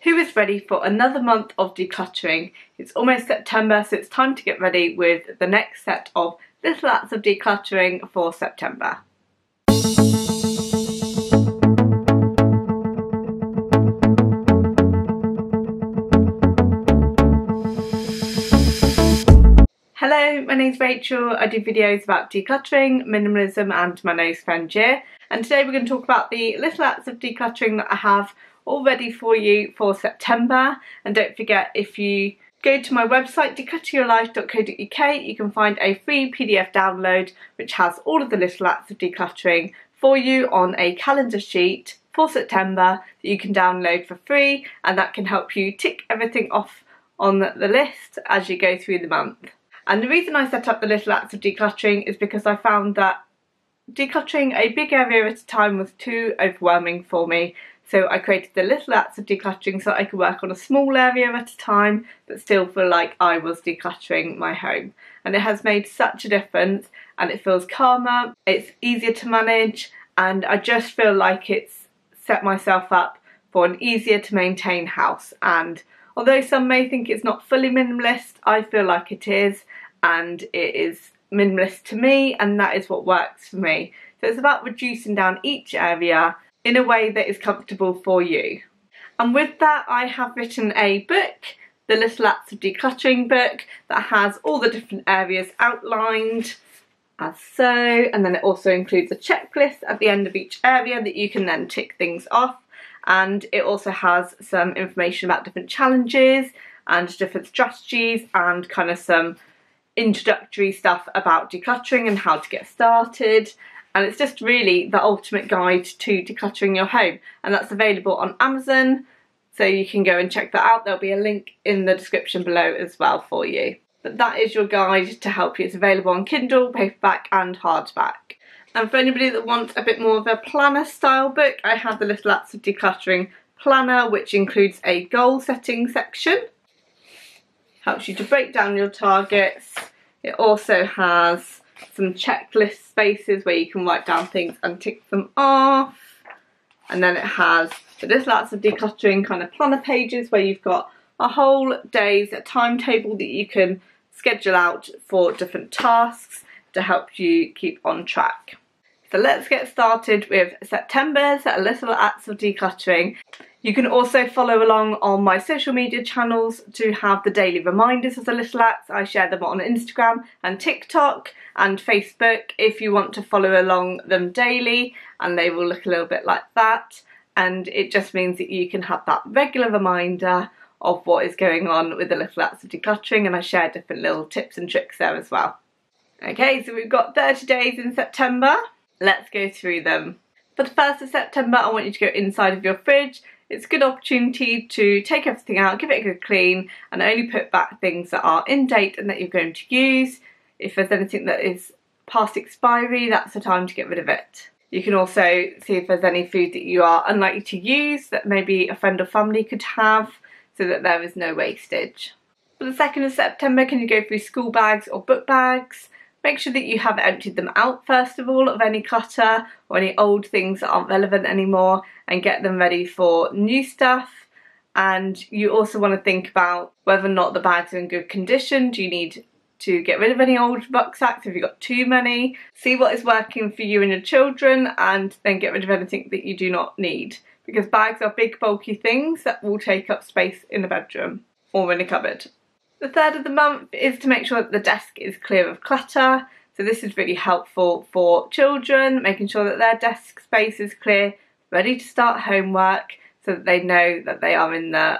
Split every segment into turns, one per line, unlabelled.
Who is ready for another month of decluttering? It's almost September, so it's time to get ready with the next set of little acts of decluttering for September. Hello, my name's Rachel. I do videos about decluttering, minimalism and my nose friend year. And today we're going to talk about the little acts of decluttering that I have all ready for you for September. And don't forget, if you go to my website declutteryourlife.co.uk, you can find a free PDF download which has all of the little acts of decluttering for you on a calendar sheet for September that you can download for free, and that can help you tick everything off on the list as you go through the month. And the reason I set up the little acts of decluttering is because I found that decluttering a big area at a time was too overwhelming for me. So I created the little acts of decluttering so I could work on a small area at a time but still feel like I was decluttering my home. And it has made such a difference, and it feels calmer, it's easier to manage, and I just feel like it's set myself up for an easier to maintain house. And although some may think it's not fully minimalist, I feel like it is, and it is minimalist to me, and that is what works for me. So it's about reducing down each area in a way that is comfortable for you. And with that, I have written a book, the Little Acts of Decluttering book, that has all the different areas outlined as so, and then it also includes a checklist at the end of each area that you can then tick things off. And it also has some information about different challenges and different strategies and kind of some introductory stuff about decluttering and how to get started. And it's just really the ultimate guide to decluttering your home, and that's available on Amazon, so you can go and check that out. There'll be a link in the description below as well for you. But that is your guide to help you. It's available on Kindle, paperback and hardback. And for anybody that wants a bit more of a planner style book, I have the Little Acts of Decluttering planner, which includes a goal setting section. Helps you to break down your targets. It also has some checklist spaces where you can write down things and tick them off. And then it has the Little Acts of Decluttering kind of planner pages where you've got a whole day's timetable that you can schedule out for different tasks to help you keep on track. So let's get started with September's Little Acts of Decluttering. You can also follow along on my social media channels to have the daily reminders of the little acts. I share them on Instagram and TikTok and Facebook if you want to follow along them daily, and they will look a little bit like that. And it just means that you can have that regular reminder of what is going on with the little acts of decluttering, and I share different little tips and tricks there as well. Okay, so we've got 30 days in September. Let's go through them. For the 1st of September, I want you to go inside of your fridge. It's a good opportunity to take everything out, give it a good clean, and only put back things that are in date and that you're going to use. If there's anything that is past expiry, that's the time to get rid of it. You can also see if there's any food that you are unlikely to use that maybe a friend or family could have, so that there is no wastage. For the 2nd of September, can you go through school bags or book bags? Make sure that you have emptied them out first of all of any clutter or any old things that aren't relevant anymore, and get them ready for new stuff. And you also want to think about whether or not the bags are in good condition. Do you need to get rid of any old rucksacks? Have you got too many? See what is working for you and your children, and then get rid of anything that you do not need, because bags are big bulky things that will take up space in a bedroom or in a cupboard. The 3rd of the month is to make sure that the desk is clear of clutter. So this is really helpful for children, making sure that their desk space is clear, ready to start homework, so that they know that they are in the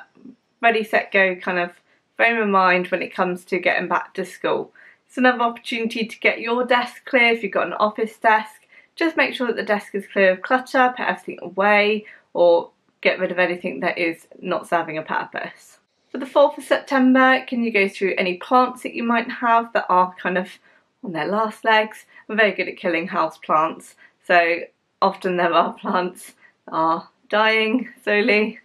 ready, set, go kind of frame of mind when it comes to getting back to school. It's another opportunity to get your desk clear. If you've got an office desk, just make sure that the desk is clear of clutter, put everything away, or get rid of anything that is not serving a purpose. For the 4th of September, can you go through any plants that you might have that are kind of on their last legs? I'm very good at killing house plants, so often there are plants that are dying slowly.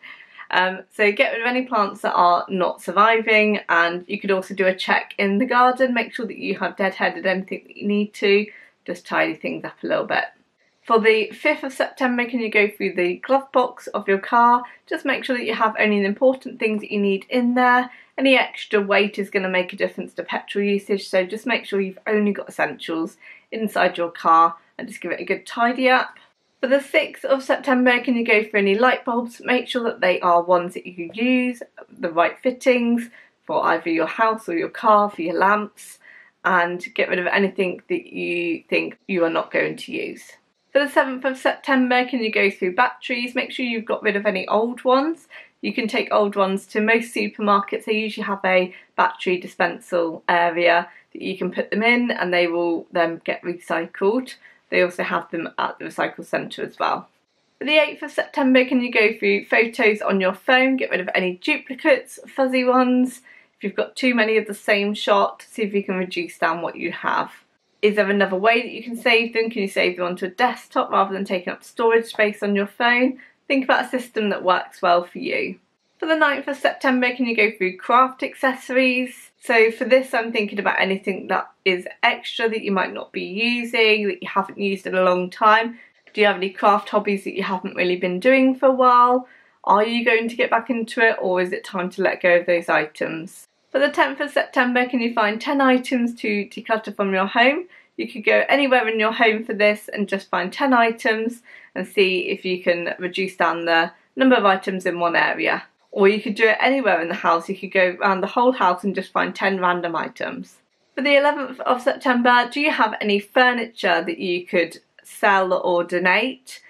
So get rid of any plants that are not surviving, and you could also do a check in the garden, make sure that you have deadheaded anything that you need to, just tidy things up a little bit. For the 5th of September, can you go through the glove box of your car? Just make sure that you have only the important things that you need in there. Any extra weight is going to make a difference to petrol usage, so just make sure you've only got essentials inside your car and just give it a good tidy up. For the 6th of September, can you go for any light bulbs? Make sure that they are ones that you can use, the right fittings for either your house or your car, for your lamps, and get rid of anything that you think you are not going to use. For the 7th of September, can you go through batteries? Make sure you've got rid of any old ones. You can take old ones to most supermarkets. They usually have a battery dispensal area that you can put them in and they will then get recycled. They also have them at the recycle centre as well. For the 8th of September, can you go through photos on your phone, get rid of any duplicates, fuzzy ones. If you've got too many of the same shot, see if you can reduce down what you have. Is there another way that you can save them? Can you save them onto a desktop rather than taking up storage space on your phone? Think about a system that works well for you. For the 9th of September, can you go through craft accessories? So for this, I'm thinking about anything that is extra that you might not be using, that you haven't used in a long time. Do you have any craft hobbies that you haven't really been doing for a while? Are you going to get back into it, or is it time to let go of those items? For the 10th of September, can you find 10 items to declutter from your home? You could go anywhere in your home for this and just find 10 items and see if you can reduce down the number of items in one area. Or you could do it anywhere in the house. You could go around the whole house and just find 10 random items. For the 11th of September, do you have any furniture that you could sell or donate?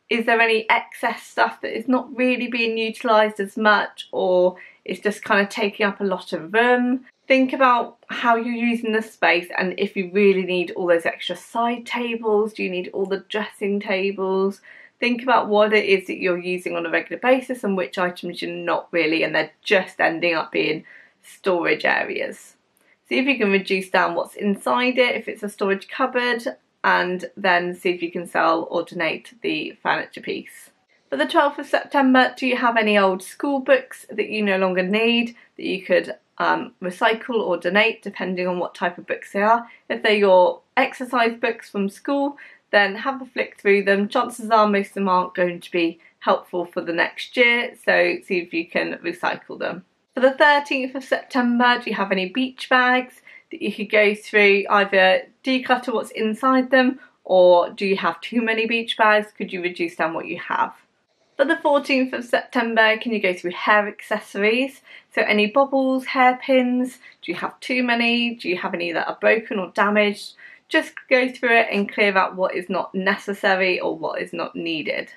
Is there any excess stuff that is not really being utilised as much, or it's just kind of taking up a lot of room? Think about how you're using the space and if you really need all those extra side tables. Do you need all the dressing tables? Think about what it is that you're using on a regular basis and which items you're not really, and they're just ending up being storage areas. See if you can reduce down what's inside it, if it's a storage cupboard, and then see if you can sell or donate the furniture piece. For the 12th of September, do you have any old school books that you no longer need that you could recycle or donate, depending on what type of books they are? If they're your exercise books from school, then have a flick through them. Chances are most of them aren't going to be helpful for the next year, so see if you can recycle them. For the 13th of September, do you have any beach bags that you could go through, either declutter what's inside them, or do you have too many beach bags? Could you reduce down what you have? For the 14th of September, can you go through hair accessories? So any bobbles, hairpins, do you have too many? Do you have any that are broken or damaged? Just go through it and clear out what is not necessary or what is not needed.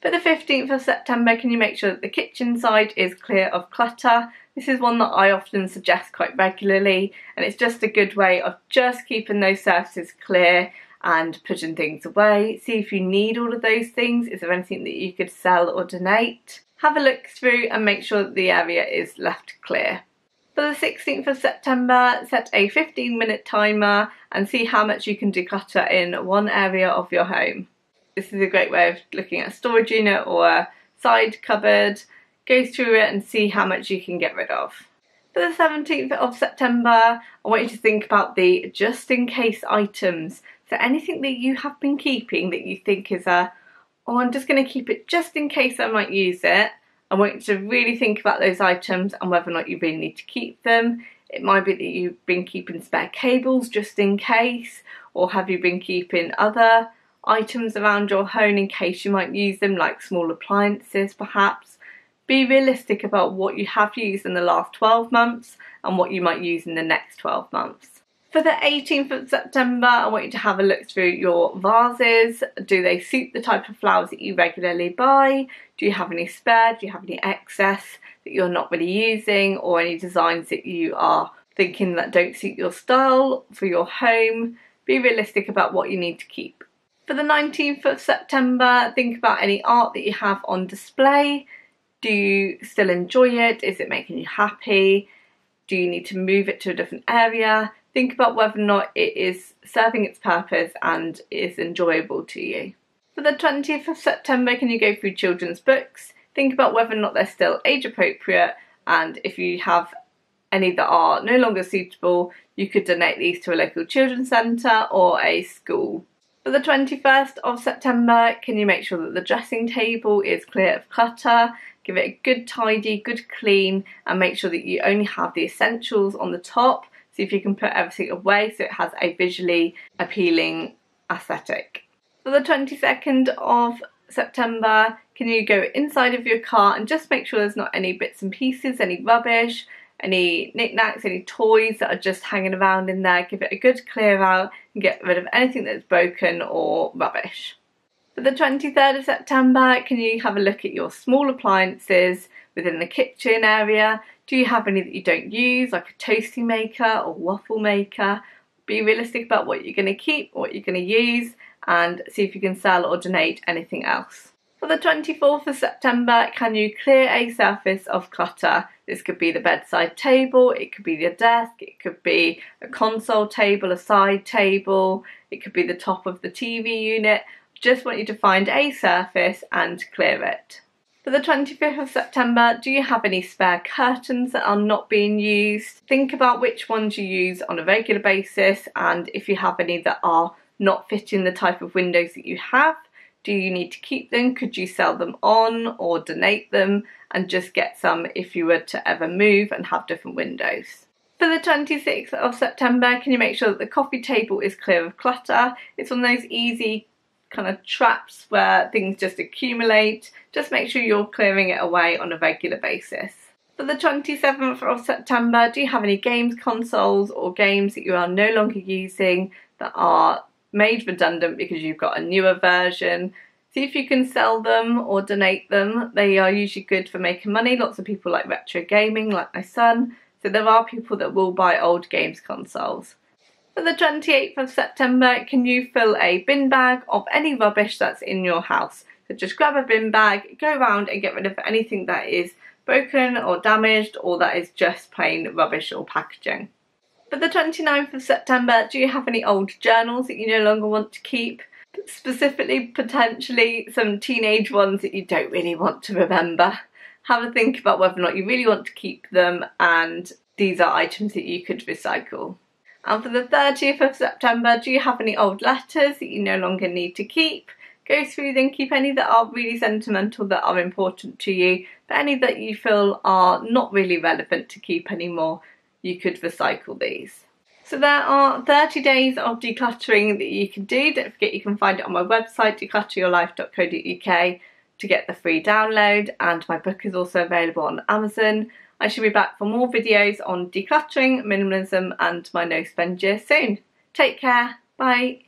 For the 15th of September, can you make sure that the kitchen side is clear of clutter? This is one that I often suggest quite regularly, and it's just a good way of just keeping those surfaces clear and putting things away. See if you need all of those things. Is there anything that you could sell or donate? Have a look through and make sure that the area is left clear. For the 16th of September, set a 15-minute timer and see how much you can declutter in one area of your home. This is a great way of looking at a storage unit or a side cupboard. Go through it and see how much you can get rid of. For the 17th of September, I want you to think about the just in case items. So anything that you have been keeping that you think is I'm just going to keep it just in case I might use it. I want you to really think about those items and whether or not you really need to keep them. It might be that you've been keeping spare cables just in case, or have you been keeping other items around your home in case you might use them, like small appliances perhaps. Be realistic about what you have used in the last 12 months and what you might use in the next 12 months. For the 18th of September, I want you to have a look through your vases. Do they suit the type of flowers that you regularly buy? Do you have any spare? Do you have any excess that you're not really using, or any designs that you are thinking that don't suit your style for your home? Be realistic about what you need to keep. For the 19th of September, think about any art that you have on display. Do you still enjoy it? Is it making you happy? Do you need to move it to a different area? Think about whether or not it is serving its purpose and is enjoyable to you. For the 20th of September, can you go through children's books? Think about whether or not they're still age appropriate, and if you have any that are no longer suitable, you could donate these to a local children's centre or a school. For the 21st of September, can you make sure that the dressing table is clear of clutter? Give it a good tidy, good clean, and make sure that you only have the essentials on the top. See if you can put everything away so it has a visually appealing aesthetic. For the 22nd of September, can you go inside of your car and just make sure there's not any bits and pieces, any rubbish, any knickknacks, any toys that are just hanging around in there. Give it a good clear out and get rid of anything that's broken or rubbish. For the 23rd of September, can you have a look at your small appliances within the kitchen area? Do you have any that you don't use, like a toasty maker or waffle maker? Be realistic about what you're going to keep, what you're going to use, and see if you can sell or donate anything else. For the 24th of September, can you clear a surface of clutter? This could be the bedside table, it could be your desk, it could be a console table, a side table, it could be the top of the TV unit. Just want you to find a surface and clear it. For the 25th of September, do you have any spare curtains that are not being used? Think about which ones you use on a regular basis, and if you have any that are not fitting the type of windows that you have, do you need to keep them? Could you sell them on or donate them and just get some if you were to ever move and have different windows? For the 26th of September, can you make sure that the coffee table is clear of clutter? It's one of those easy kind of traps where things just accumulate. Just make sure you're clearing it away on a regular basis. For the 27th of September, do you have any games consoles or games that you are no longer using that are made redundant because you've got a newer version? See if you can sell them or donate them. They are usually good for making money. Lots of people like retro gaming, like my son, so there are people that will buy old games consoles. For the 28th of September, can you fill a bin bag of any rubbish that's in your house? So just grab a bin bag, go around and get rid of anything that is broken or damaged or that is just plain rubbish or packaging. For the 29th of September, do you have any old journals that you no longer want to keep? Specifically, potentially some teenage ones that you don't really want to remember. Have a think about whether or not you really want to keep them, and these are items that you could recycle. And for the 30th of September, do you have any old letters that you no longer need to keep? Go through them, keep any that are really sentimental, that are important to you, but any that you feel are not really relevant to keep anymore, you could recycle these. So there are 30 days of decluttering that you can do. Don't forget you can find it on my website, declutteryourlife.co.uk, to get the free download, and my book is also available on Amazon. I shall be back for more videos on decluttering, minimalism and my no spend year soon. Take care, bye.